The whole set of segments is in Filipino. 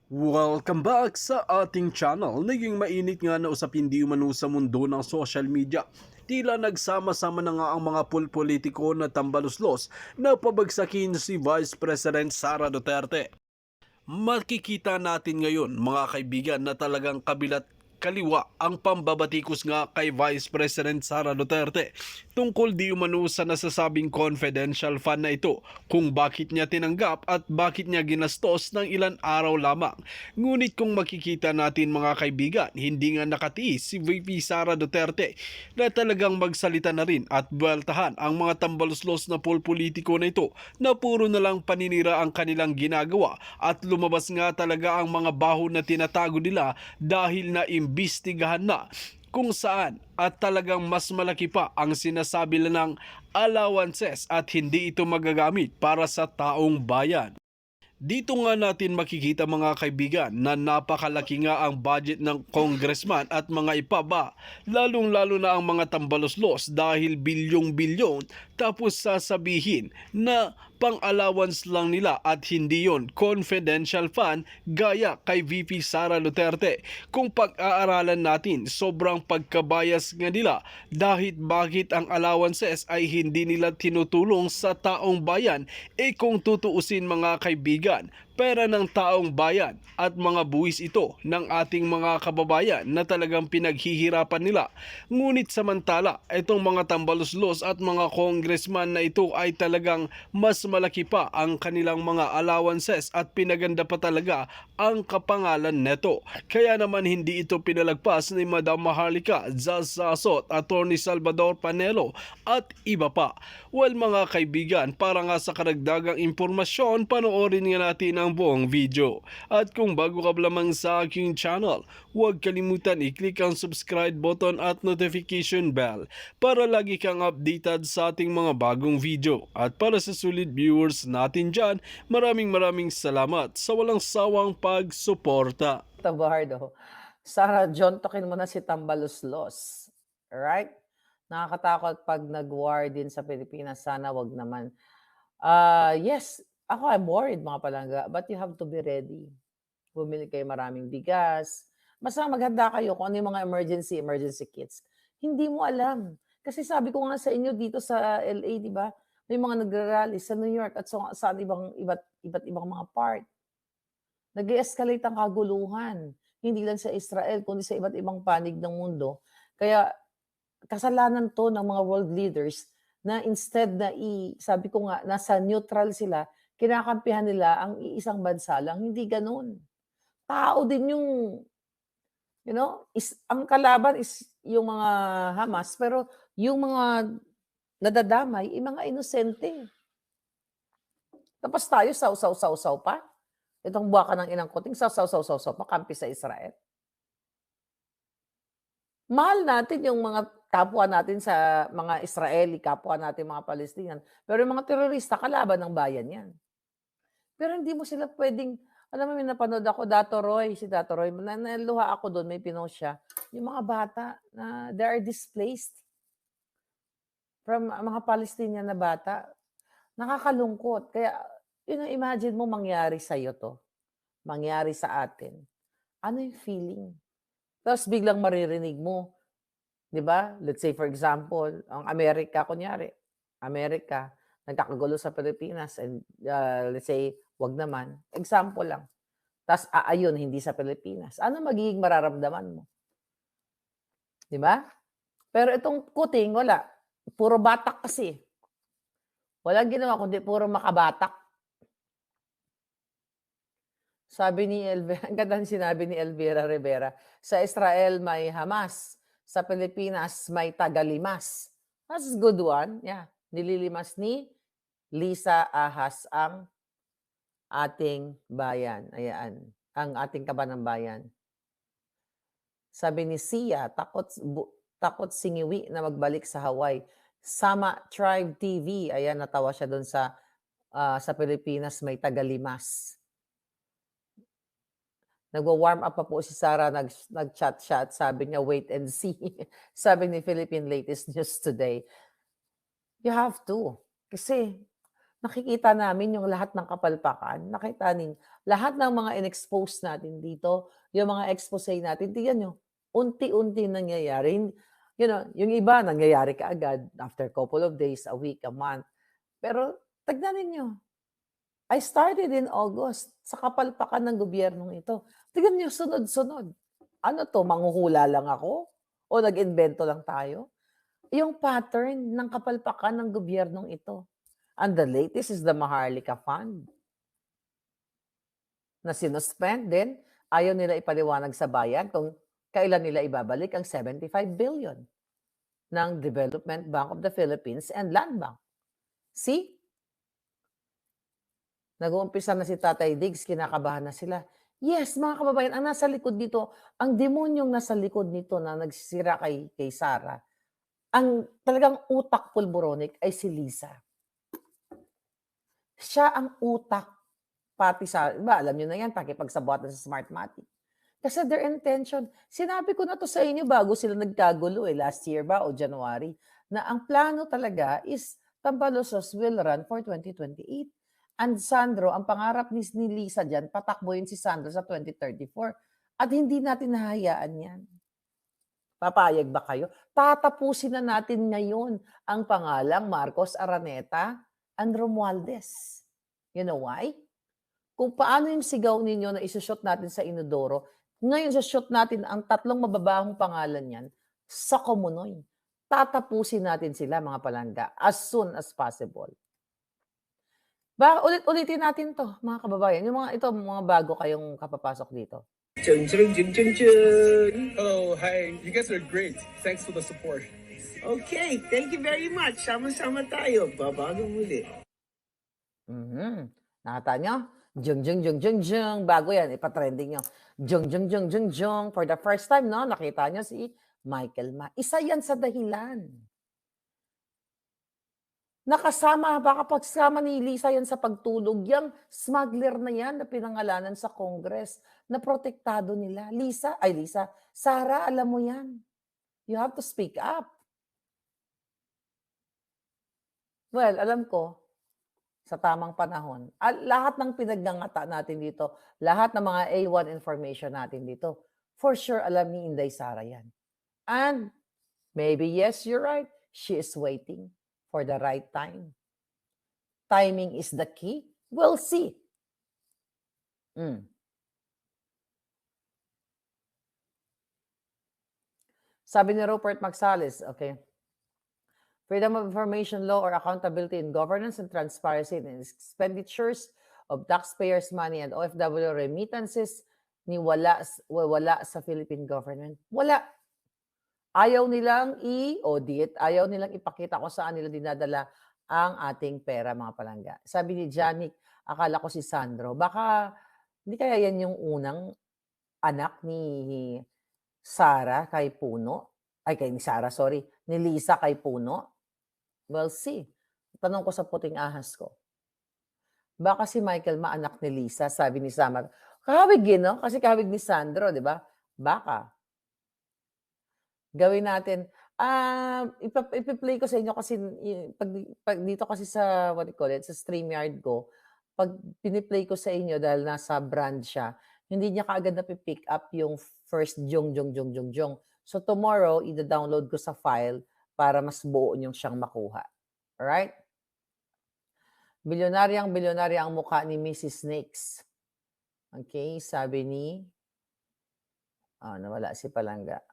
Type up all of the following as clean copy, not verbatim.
Welcome back sa ating channel. Naging mainit nga na usapin di umano sa mundo ng social media. Tila nagsama-sama na nga ang mga politiko na tambaluslos na pabagsakin si Vice President Sara Duterte. Makikita natin ngayon mga kaibigan na talagang kabilat kaliwa ang pambabatikos nga kay Vice President Sara Duterte tungkol di umano sa nasasabing confidential fund na ito, kung bakit niya tinanggap at bakit niya ginastos ng ilan araw lamang. Ngunit kung makikita natin mga kaibigan, hindi nga nakatiis si VP Sara Duterte na talagang magsalita na rin at buweltahan ang mga tambaluslos na politiko na ito na puro na lang paninira ang kanilang ginagawa, at lumabas nga talaga ang mga baho na tinatago nila dahil naimbestigahan na kung saan at talagang mas malaki pa ang sinasabi nila ng allowances at hindi ito magagamit para sa taong bayan. Dito nga natin makikita mga kaibigan na napakalaki nga ang budget ng congressman at mga ipaba, lalong-lalo na ang mga tambaluslos dahil bilyong-bilyon, tapos sasabihin na pang-allowance lang nila at hindi yon confidential fund gaya kay VP Sara Duterte. Kung pag-aaralan natin, sobrang pagkabayas nga nila dahil bakit ang allowances ay hindi nila tinutulong sa taong bayan. Kung tutuusin mga kaibigan, pera ng taong bayan at mga buwis ito ng ating mga kababayan na talagang pinaghihirapan nila. Ngunit samantala, itong mga tambaluslos at mga congressman na ito ay talagang mas malaki pa ang kanilang mga allowances at pinaganda pa talaga ang kapangalan neto. Kaya naman hindi ito pinalagpas ni Madam Maharlika Zasasot, Attorney Salvador Panelo at iba pa. Well mga kaibigan, para nga sa karagdagang impormasyon, panoorin nga natin ang buong video. At kung bago ka lamang sa aking channel, huwag kalimutan i-click ang subscribe button at notification bell para lagi kang updated sa ating mga bagong video. At para sa sulit viewers natin dyan, maraming salamat sa walang sawang pagsuporta. Tabardo. Sarah John, tokin mo na si Tambaluslos. Alright? Nakakatakot 'pag nag-war din sa Pilipinas, sana 'wag naman. Yes, ako I'm worried mga palangga, but you have to be ready. Bumili kayo maraming bigas, basta maghanda kayo kung ano yung mga emergency kits. Hindi mo alam, kasi sabi ko nga sa inyo dito sa LA, 'di ba, may mga nagra-rally sa New York at sa iba't ibang mga part. Nag-e-escalate ang kaguluhan, hindi lang sa Israel kundi sa iba't ibang panig ng mundo. Kaya kasalanan 'to ng mga world leaders na instead na sabi ko nga nasa neutral sila, kinakampihan nila ang iisang bansa lang, hindi gano'n. Tao din yung ang kalaban is yung mga Hamas, pero yung mga nadadamay, mga inosente. Tapos tayo sawsaw-sawsaw pa. Itong buwaka ng inang kuting sawsaw-sawsaw pa, kampi sa Israel. Mahal natin yung mga kapwa natin sa mga Israeli, kapwa natin mga Palestinian, pero yung mga terorista kalaban ng bayan 'yan. Pero hindi mo sila puwedeng alam mo may napanood ako Dato Roy, si Dato Roy naluha ako dun, may pinost siya, yung mga bata na they are displaced from mga Palestinian na bata. Nakakalungkot kaya imagine mo mangyari sa'yo 'to, mangyari sa atin, ano yung feeling? Tapos biglang maririnig mo, 'di ba? Let's say for example, ang Amerika kunyari, Amerika nagkakagulo sa Pilipinas and, let's say 'wag naman, example lang. Ta's aayon hindi sa Pilipinas, ano magiging mararamdaman mo, 'di ba? Pero itong kuting wala, puro batak kasi. Walang ginawa kundi puro makabatak. Sabi ni ang ganda ng sinabi ni Elvira Rivera, sa Israel may Hamas, sa Pilipinas may tagalimas. That's a good one, yeah. Nililimas ni Lisa Ahas ang ating bayan, ayan, ang ating kabanang bayan. Sabi ni Sia, takot singiwi na magbalik sa Hawaii. Sama Tribe TV, ayan natawa siya dun sa Pilipinas may tagalimas. Nagwa-warm up pa po si Sarah, nag-chat siya at sabi niya, "Wait and see." Sabi ni Philippine Latest News Today. You have to. Kasi nakikita namin yung lahat ng kapalpakan, lahat ng mga in-expose natin dito, yung mga expose natin, tignan niyo, unti-unti nangyayari. Yung iba nangyayari kaagad after couple of days, a week, a month. Pero tignan ninyo, I started in August sa kapalpakan ng gobyernong ito. Tignan niyo, sunod-sunod. Ano 'to, manghuhula lang ako o nag-imbento lang tayo? Yung pattern ng kapalpakan ng gobyernong ito. And the latest is the Maharlika Fund na sinuspend din. Ayaw nila ipaliwanag sa bayan kung kailan nila ibabalik ang 75 billion ng Development Bank of the Philippines and Land Bank. See? Nag-uumpisa na si Tatay Diggs, kinakabahan na sila. Yes, mga kababayan, ang nasa likod dito, ang demonyong nasa likod nito na nagsisira kay Sarah, ang talagang utak pulboronic ay si Lisa. Siya ang utak, pati sa, ba, alam niyo na yan, pakipagsabuatan sa Smartmatic. Kasi their intention, sinabi ko na to sa inyo bago sila nagkagulo last year ba o January, na ang plano talaga is Tambaluslos will run for 2028. And Sandro, ang pangarap ni Lisa dyan, patakboyin si Sandro sa 2034. At hindi natin nahahayaan yan. Papayag ba kayo? Tatapusin na natin ngayon ang pangalang Marcos Araneta and Romualdez. You know why? Kung paano yung sigaw ninyo na isushoot natin sa Inodoro, ngayon shoot natin ang tatlong mababahong pangalan niyan sa Komunoy. Tatapusin natin sila, mga palangga, as soon as possible. Ulit-ulitin natin 'to, mga kababayan. Yung mga bago kayong kapapasok dito. Chun chun chun chun chun. Hello, hi. You guys are great. Thanks for the support. Okay, thank you very much. Sama-sama tayo. Babago muli. Nakita nyo? Jung, jung, jung, jung, jung. Bago yan, ipatrending nyo. Jung, jung, jung, jung, jung. For the first time, no, nakita nyo si Michael Ma. Isa yan sa dahilan. Nakasama, baka pagsama ni Lisa yan sa pagtulog, yung smuggler na yan na pinangalanan sa Congress, na protektado nila. Sarah, alam mo yan. You have to speak up. Well, alam ko, sa tamang panahon, lahat ng pinaggangata natin dito, lahat ng mga A1 information natin dito, for sure alam ni Inday Sara yan. And maybe, yes, you're right, she is waiting for the right time. Timing is the key. We'll see. Sabi ni Rupert Magsales, okay, Freedom of Information Law or accountability in governance and transparency in expenditures of taxpayers' money and OFW remittances wala sa Philippine government. Wala. Ayaw nilang i-audit, ayaw nilang ipakita kung saan nila dinadala ang ating pera, mga palangga. Sabi ni Janik, akala ko si Sandro, baka hindi kaya yan yung unang anak ni Sarah kay Puno? Ni Lisa kay Puno? Well, see. Tanong ko sa puting ahas ko. Baka si Michael Ma anak ni Lisa, sabi ni Samar. Kahawig yun, no? Kasi kahawig ni Sandro, di ba? Baka. Gawin natin. Ipi-play ko sa inyo kasi pag dito kasi sa, sa StreamYard ko, pag piniplay ko sa inyo dahil nasa brand siya, hindi niya kaagad na-pick up yung first jong. So tomorrow, ida-download ko sa file para mas buo niyong siyang makuha. Alright? Bilyonarya ang mukha ni Mrs. Snakes. Okay, sabi ni... nawala si Palangga.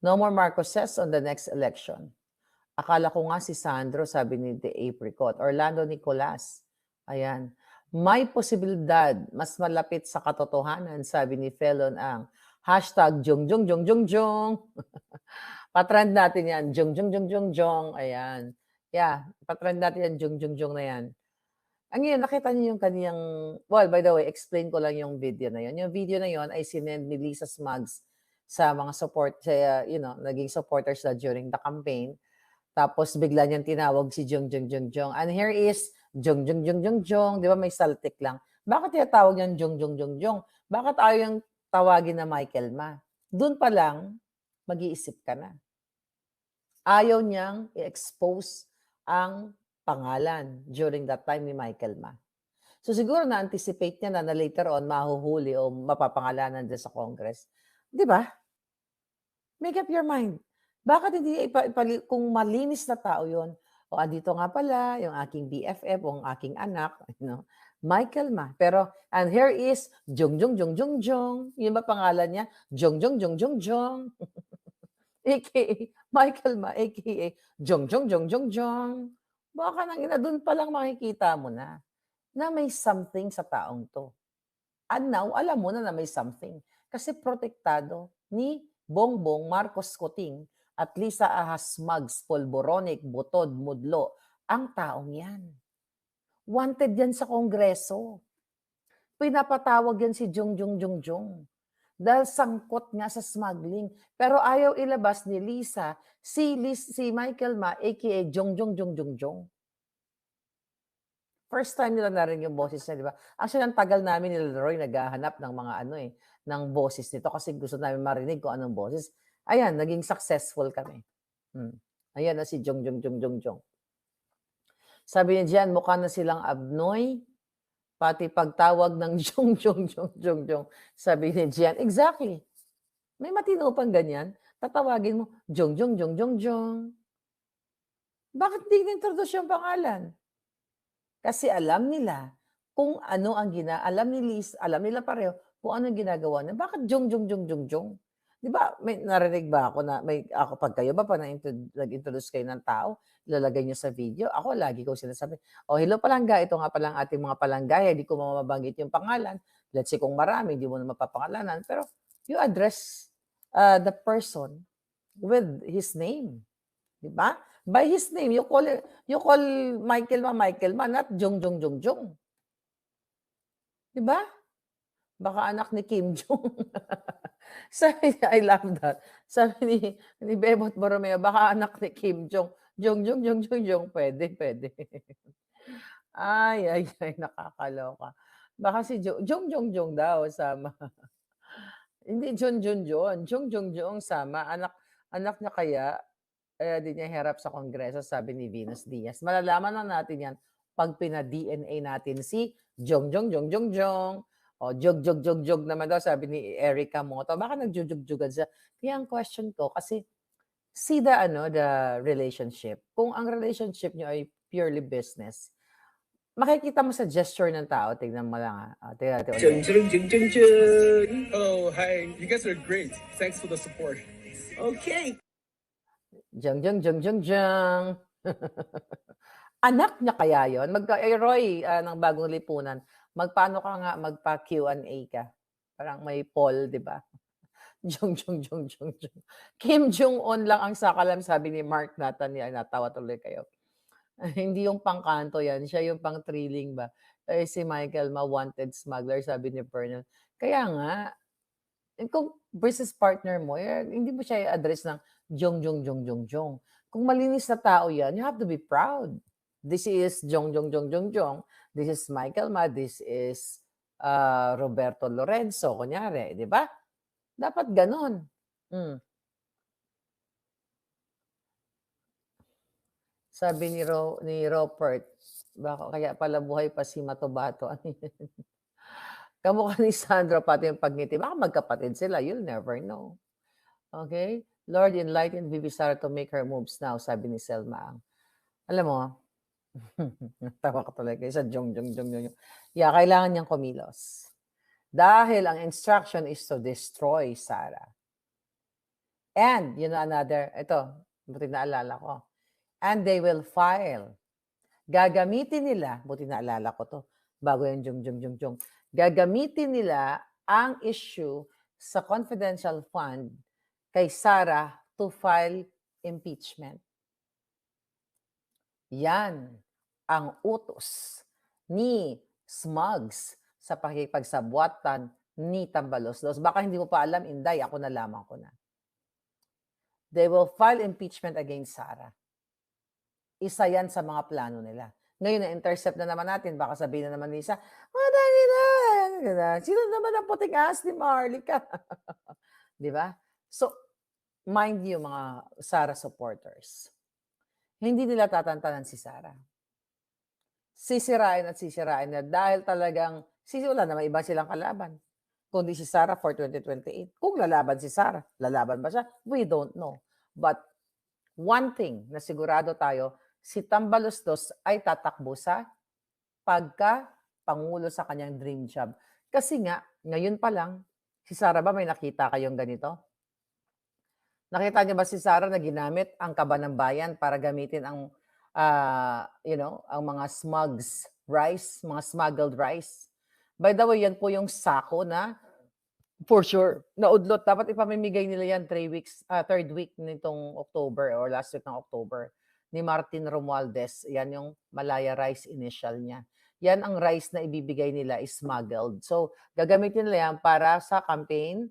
No more Marcoses on the next election. Akala ko nga si Sandro, sabi ni The Apricot. Orlando Nicolas. Ayan. May posibilidad, mas malapit sa katotohanan, sabi ni Felon Ang. Hashtag jong. Patrend natin yan. Jong. Ayan. Yeah, patrend natin yan. Jong na yan. Ang yun, nakita niyo yung kaniyang... Well, by the way, explain ko lang yung video na yun. Yung video na yun ay sinend ni Lisa Smugs sa mga naging supporters na during the campaign. Tapos bigla niyang tinawag si Jong. And here is Jong. Di ba may saltik lang? Bakit tinatawag niyang Jong? Bakit ayaw yung tawagin na Michael Ma? Doon pa lang, mag-iisip ka na. Ayaw niyang i-expose ang pangalan during that time ni Michael Ma. So siguro na-anticipate niya na later on mahuhuli o mapapangalanan dyan sa Congress. Di ba? Make up your mind. Bakit hindi kung malinis na tao yon? O andito nga pala yung aking BFF o ang aking anak, Michael Ma. Pero, and here is Jong Jong Jong Jong Jong. Yun ba pangalan niya? Jong Jong Jong Jong Jong. AKA Michael Ma, AKA Jong Jong Jong Jong Jong. Baka nang ina, doon pa lang makikita mo na may something sa taong to. And now, alam mo na may something. Kasi protektado ni Bongbong Marcos Coting at Lisa Ahas Smugs, Polboronic, Butod, Mudlo, ang taong yan. Wanted yan sa Kongreso. Pinapatawag yan si Jong Jong Jong Jong. Dahil sangkot nga sa smuggling. Pero ayaw ilabas ni Lisa si Michael Ma, aka Jong Jong Jong Jong Jong. First time nila narinig yung boses niya, di ba? Actually, ang tagal namin nila Roy naghahanap ng mga ng boses nito kasi gusto namin marinig kung anong boses. Ayan, naging successful kami. Ayan na si Jong Jong Jong Jong Jong. Sabi niya diyan, mukha na silang abnoy, pati pagtawag ng Jong Jong Jong Jong Jong. Sabi ni Gian, exactly. May matino pang ganyan. Tatawagin mo, Jong Jong Jong Jong Jong. Bakit di na-introduce yung pangalan? Kasi alam nila kung ano ang alam ni Liz, alam nila pareho kung ano ang ginagawa niya. Bakit Jong Jong Jong Jong Jong? Di ba, may narinig ba ako na pag kayo ba nag-introduce kayo ng tao, ilalagay niyo sa video? Ako lagi ko sinasabi, hello palangga, ito nga palang ating mga palanggaya, hindi ko mababanggit yung pangalan. Let's say kung marami, hindi mo na mapapangalanan. Pero you address the person with his name. Di ba? By his name, you call Michael Ma, not Jong Jong Jong Jong. Di ba? Baka anak ni Kim Jong. Sabi niya, I love that. Sabi ni Bebot Borromeo, baka anak ni Kim Jong. Jong Jong Jong Jong Jong, pwede. Ay, nakakaloka. Baka si Jong Jong Jong daw, sama. Hindi Jong Jong Jong sama. Anak niya kaya, di niya harap sa Kongreso, sabi ni Venus Diaz. Malalaman na natin yan pag pina-DNA natin si Jong Jong Jong Jong Jong. O, jog naman daw, sabi ni Erica Moto. Baka nagjujug-jugan siya. Kaya ang question ko, kasi see the relationship. Kung ang relationship niyo ay purely business, makikita mo sa gesture ng tao. Tignan mo lang. Tignan. Jung, jung, jung, jung, jung. Oh, hi. You guys are great. Thanks for the support. Okay. Jung. Anak niya kaya yun? Roy, ng bagong lipunan, magpaano ka nga, magpa-Q&A ka. Parang may poll, di ba? Jong. Kim Jong-un lang ang sakalam, sabi ni Mark Nathan. Natawa tuloy kayo. Hindi yung pangkanto yan. Siya yung pang-thrilling ba? Si Michael Ma, wanted smuggler, sabi ni Bernal. Kaya nga, kung business partner mo, hindi mo siya i-address ng Jong. Kung malinis na tao yan, you have to be proud. This is Jong. This is Michael Ma. This is Roberto Lorenzo, kunyari, di ba? Dapat ganon. Sabi ni Robert, baka kaya pala buhay pa si Matobato. Kamukha ni Sandro, pati yung pagngiti. Baka magkapatid sila. You'll never know. Okay? Lord, enlighten Bibi Sara to make her moves now, sabi ni Selma. Alam mo, tawa ka talaga sa Jong. Yeah, kailangan niyang kumilos. Dahil ang instruction is to destroy Sara. And, ito, buti naalala ko. And they will file. Gagamitin nila, buti naalala ko to, bago yung Jong. Gagamitin nila ang issue sa confidential fund kay Sara to file impeachment. Yan ang utos ni Smugs sa pakikipagsabwatan ni Tambaloslos. Baka hindi mo pa alam, Inday, ako nalaman ko na. They will file impeachment against Sara. Isa yan sa mga plano nila. Ngayon, na-intercept na naman natin. Baka sabihin na naman ni Isa, sino naman ang puting ass ni Marlica? Di ba? So, mind you, mga Sara supporters, hindi nila tatantanan si Sara. sisirain at sisirain na dahil talagang wala naman iba silang kalaban. Kundi si Sara for 2028. Kung lalaban si Sara, lalaban ba siya? We don't know. But one thing na sigurado tayo, si Tambaloslos ay tatakbo sa pagka-pangulo sa kanyang dream job. Kasi nga, ngayon pa lang, si Sara ba may nakita kayong ganito? Nakita niyo ba si Sara na ginamit ang kaba ng bayan para gamitin ang, ang mga mga smuggled rice? By the way, yan po yung sako na for sure, naudlot. Dapat ipamimigay nila yan 3 weeks, third week nitong October or last week ng October ni Martin Romualdez. Yan yung Malaya rice initial niya. Yan ang rice na ibibigay nila is smuggled. So, gagamitin nila yan para sa campaign,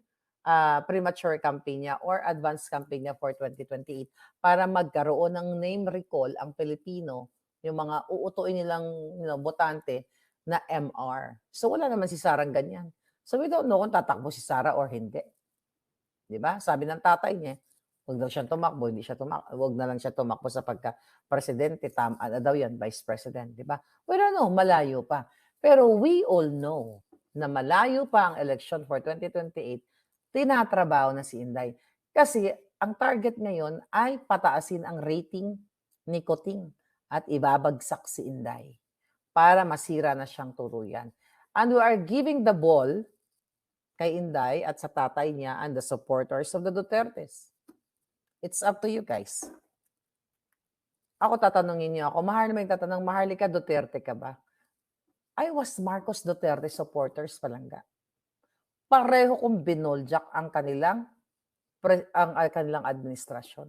premature campaign niya or advanced campaign niya for 2028 para magkaroon ng name recall ang Pilipino, yung mga uutuin nilang botante na MR. So, wala naman si Sarang ganyan. So, we don't know kung tatakbo si Sara or hindi. Di ba? Sabi ng tatay niya, huwag daw siyang tumakbo, hindi siya tumakbo. Huwag na lang siya tumakbo sa pagka-presidente, ano daw yan, vice president. Di ba? We don't know, malayo pa. Pero we all know na malayo pa ang election for 2028, tinatrabaho na si Inday. Kasi ang target ngayon ay pataasin ang rating ni Coting at ibabagsak si Inday para masira na siyang tuluyan. And we are giving the ball kay Inday at sa tatay niya and the supporters of the Dutertes. It's up to you guys. Ako tatanungin niyo ako, Maharlika Duterte ka ba? I was Marcos Duterte supporters palangga. Pareho kong binoljak ang kanilang administrasyon.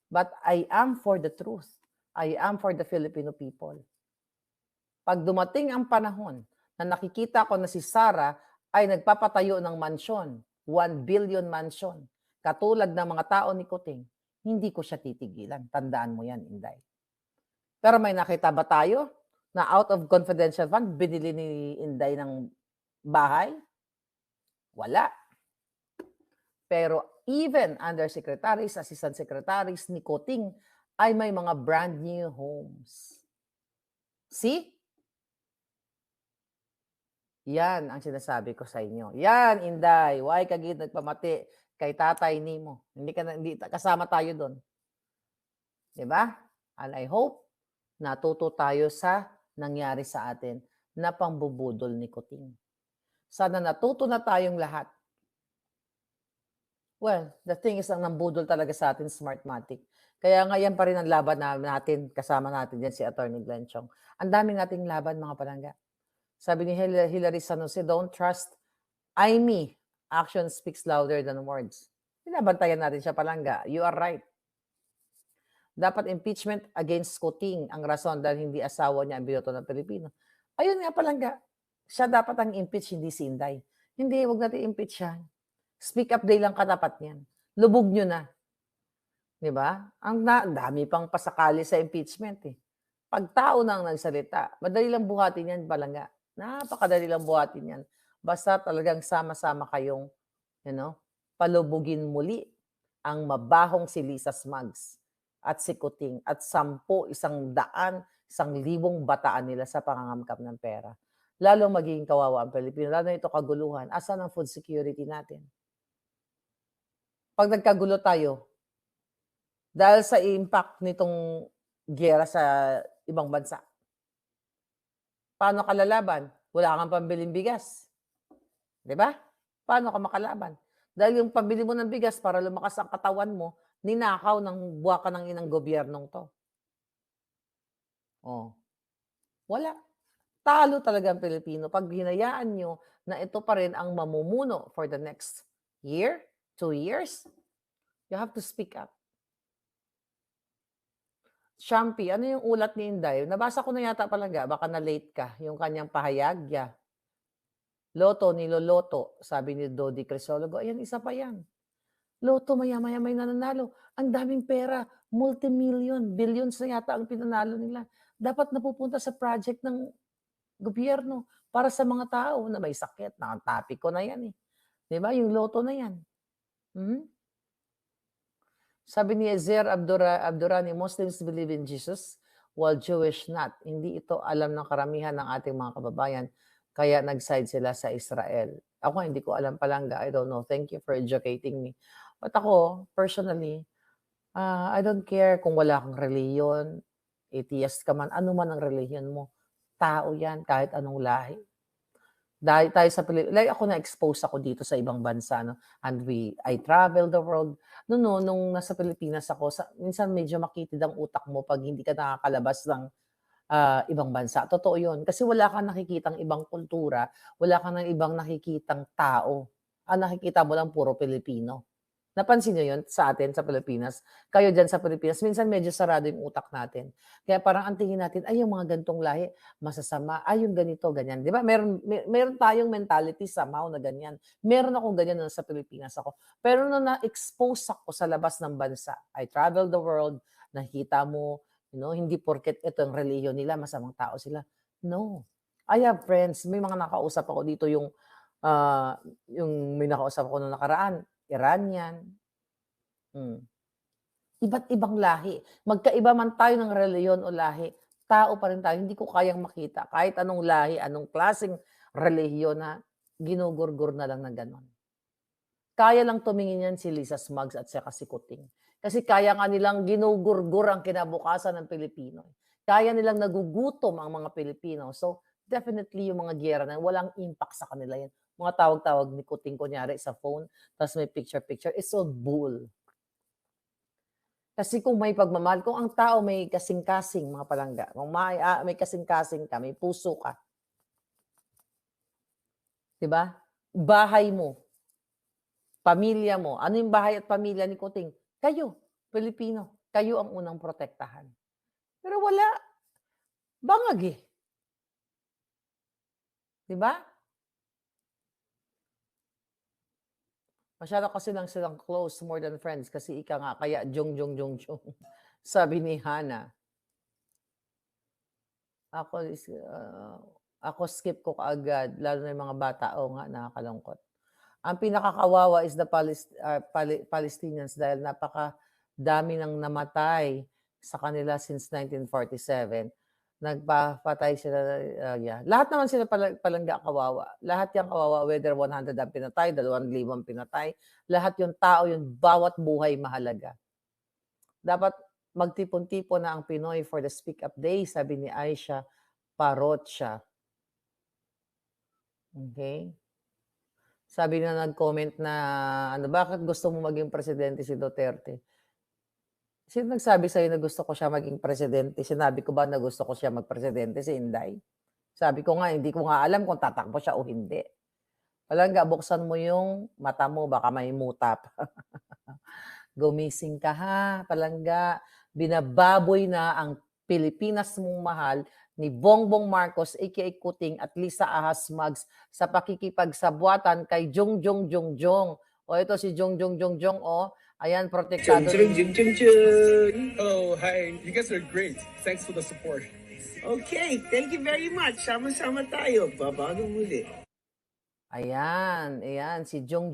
But I am for the truth. I am for the Filipino people. Pag dumating ang panahon na nakikita ko na si Sara ay nagpapatayo ng mansyon, 1 billion mansyon, katulad ng mga tao ni Coting, hindi ko siya titigilan. Tandaan mo yan, Inday. Pero may nakita ba tayo na out of confidential fund, binili ni Inday ng bahay? Wala. Pero even undersecretaries, assistant secretaries ni Coting ay may mga brand new homes. See? Yan ang sinasabi ko sa inyo. Yan, Inday. Why ka gid nagpamati kay tatay nimo? Hindi kasama tayo doon. 'Di ba? And I hope natuto tayo sa nangyari sa atin na pambubudol ni Coting. Sana natuto na tayong lahat. Well, the thing is, ang nambudol talaga sa atin, Smartmatic. Kaya ngayon pa rin ang laban natin, kasama natin dyan si Atty. Glenn Chong. Ang daming nating laban, mga palangga. Sabi ni Hilary San Jose, don't trust me. Action speaks louder than words. Binabantayan natin siya palangga. You are right. Dapat impeachment against Coting ang rason dahil hindi asawa niya ang binoto ng Pilipino. Ayun nga palangga. Siya dapat ang impeach, hindi si Inday. Hindi, huwag natin impeach siya. Speak up day lang katapat niyan. Lubog nyo na. Di ba? Ang dami pang pasakali sa impeachment eh. Pag tao nang nagsalita, madali lang buhatin yan palangga. Napakadali lang buhatin yan. Basta talagang sama-sama kayong, palubugin muli ang mabahong si Lisa Smugs at si Coting at 10, 100, 1,000 bataan nila sa pangangamkam ng pera. Lalo magiging kawawa ang Pilipino. Lalo ito kaguluhan. Asan ang food security natin? Pag nagkagulo tayo, dahil sa impact nitong giyera sa ibang bansa, paano ka lalaban? Wala kang pambiling bigas. Di ba? Paano ka makalaban? Dahil yung pambili mo ng bigas para lumakas ang katawan mo, ninakaw ng buwaka ng inang gobyernong to. Oh. Wala. Talo talaga ang Pilipino. Pag hinayaan nyo na ito pa rin ang mamumuno for the next year, 2 years, you have to speak up. Shampi, ano yung ulat ni Inday? Nabasa ko na yata palangga, baka na-late ka, yung kanyang pahayag. Loto, niloloto, sabi ni Dodi Crisologo. Ayan, isa pa yan. Loto, maya-maya may nananalo. Ang daming pera, multi-million, billions na yata ang pinanalo nila. Dapat napupunta sa project ng gobyerno para sa mga tao na may sakit. Nakatapi ko na yan eh. Di ba? Yung loto na yan. Sabi ni Ezer Abdurani, Muslims believe in Jesus. while Jewish not. Hindi ito alam ng karamihan ng ating mga kababayan, kaya nag-side sila sa Israel. Ako hindi ko alam palangga, I don't know. Thank you for educating me. But ako, personally, I don't care kung wala kang reliyon, atheist ka man, ano man ang relihiyon mo. Tao yan, kahit anong lahi. Dahil tayo sa like ako na-expose ako dito sa ibang bansa, no? And I travel the world. Nung nasa Pilipinas ako, minsan medyo makitid ang utak mo pag hindi ka nakakalabas ng ibang bansa. Totoo yun. Kasi wala kang nakikitang ibang kultura, wala kang ng ibang nakikitang tao. Ang nakikita mo lang puro Pilipino. Napansin niyo yun sa atin, sa Pilipinas? Kayo dyan sa Pilipinas, minsan medyo sarado yung utak natin. Kaya parang ang tingin natin, ay yung mga gantong lahi, masasama, ay yung ganito, ganyan. Di ba? Meron tayong mentality somehow na ganyan. Meron akong ganyan nung sa Pilipinas ako. Pero nung na-expose ako sa labas ng bansa, I travel the world, nakita mo, hindi porket ito yung reliyon nila, masamang tao sila. No. I have friends, may mga nakausap ako dito yung may nakausap ako nung nakaraan, Iranian. Iba't ibang lahi. Magkaiba man tayo ng reliyon o lahi, tao pa rin tayo. Hindi ko kayang makita kahit anong lahi, anong klaseng relihiyon na ginugurgur na lang na gano'n. Kaya lang tumingin yan si Lisa Smugs at saka si Kuting. Kasi kaya nga nilang ginugurgur ang kinabukasan ng Pilipino. Kaya nilang nagugutom ang mga Pilipino. So, definitely yung mga giyera na walang impact sa kanila yan. Mga tawag-tawag ni Kuting kunyari sa phone, tapos may picture-picture, it's all bull. Kasi kung may pagmamahal, kung ang tao may kasing-kasing, mga palangga, kung may kasing-kasing ka, may puso ka, diba? Bahay mo, pamilya mo, ano yung bahay at pamilya ni Kuting? Kayo, Pilipino, kayo ang unang protektahan. Pero wala, bangag eh. Diba? Masyado kasi lang silang close, more than friends. Kasi ika nga, kaya jong. Sabi ni Hana. Ako skip ko kaagad, lalo na yung mga bata. Oo nga, nakakalungkot. Ang pinakakawawa is the Palestinians dahil napakadami nang namatay sa kanila since 1947. Nagpapatay sila, lahat naman sila palangga kawawa. Lahat yung kawawa, whether 100 ang pinatay, 2,000 ang pinatay, lahat yung tao, yung bawat buhay mahalaga. Dapat magtipon-tipon na ang Pinoy for the Speak Up Day, sabi ni Aisha Parotcha. Okay? Sabi na nag-comment na, bakit gusto mo maging presidente si Duterte? Sino nagsabi sa'yo na gusto ko siya maging presidente? Sinabi ko ba na gusto ko siya magpresidente? Si Inday. Sabi ko nga, hindi ko nga alam kung tatakbo siya o hindi. Palangga, buksan mo yung mata mo, baka may mutap. Gumising ka ha, palangga. Binababoy na ang Pilipinas mong mahal ni Bongbong Marcos, aka Kuting, at Lisa Ahas Smugs sa pakikipagsabwatan kay Jong. O ito si Jong, o. Ayan, protektado. Oh, hi. You guys are great. Thanks for the support. Okay, thank you very much. Sama-sama tayo. Babago muli. Ayan, si Jong.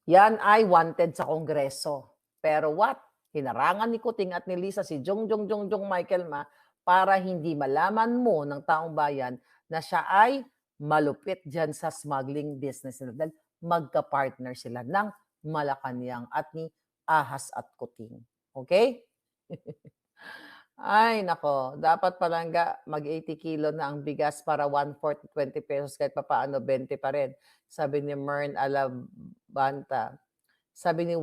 Yan ay wanted sa Kongreso. Pero what? Hinarangan ni Kuting at ni Lisa si Jong Michael Ma para hindi malaman mo ng taong bayan na siya ay malupit dyan sa smuggling business nila. Dahil magka-partner sila ng Malacanang at ni Ahas at Kuting. Okay? Ay, nako. Dapat palangga mag-80 kilo na ang bigas para 1/4, 20 pesos kahit papaano 20 pa rin. Sabi ni Mern Alabanta. Sabi ni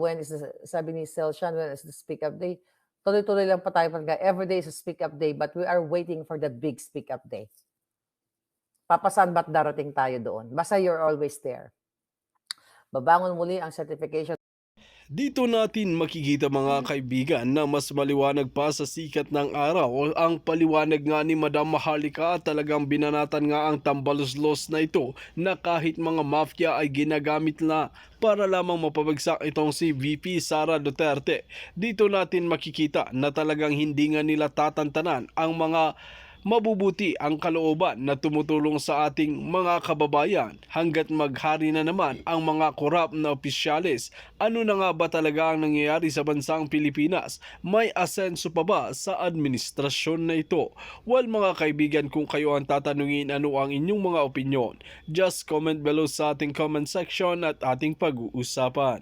Selshan, when is the Speak Up Day? Tuloy-tuloy lang pa tayo palangga. Every day is a Speak Up Day but we are waiting for the big Speak Up Day. Papasan ba't darating tayo doon? Basta you're always there. Babangon muli ang certification. Dito natin makikita mga kaibigan na mas maliwanag pa sa sikat ng araw ang paliwanag nga ni Madam Maharlika at talagang binanatan nga ang tambaluslos na ito na kahit mga mafia ay ginagamit na para lamang mapabagsak itong si VP Sara Duterte. Dito natin makikita na talagang hindi nga nila tatantanan ang mga mabubuti ang kalooban na tumutulong sa ating mga kababayan hanggat maghari na naman ang mga korap na opisyales. Ano na nga ba talaga ang nangyayari sa bansang Pilipinas? May asenso pa ba sa administrasyon na ito? Well mga kaibigan, kung kayo ang tatanungin ano ang inyong mga opinyon, just comment below sa ating comment section at ating pag-uusapan.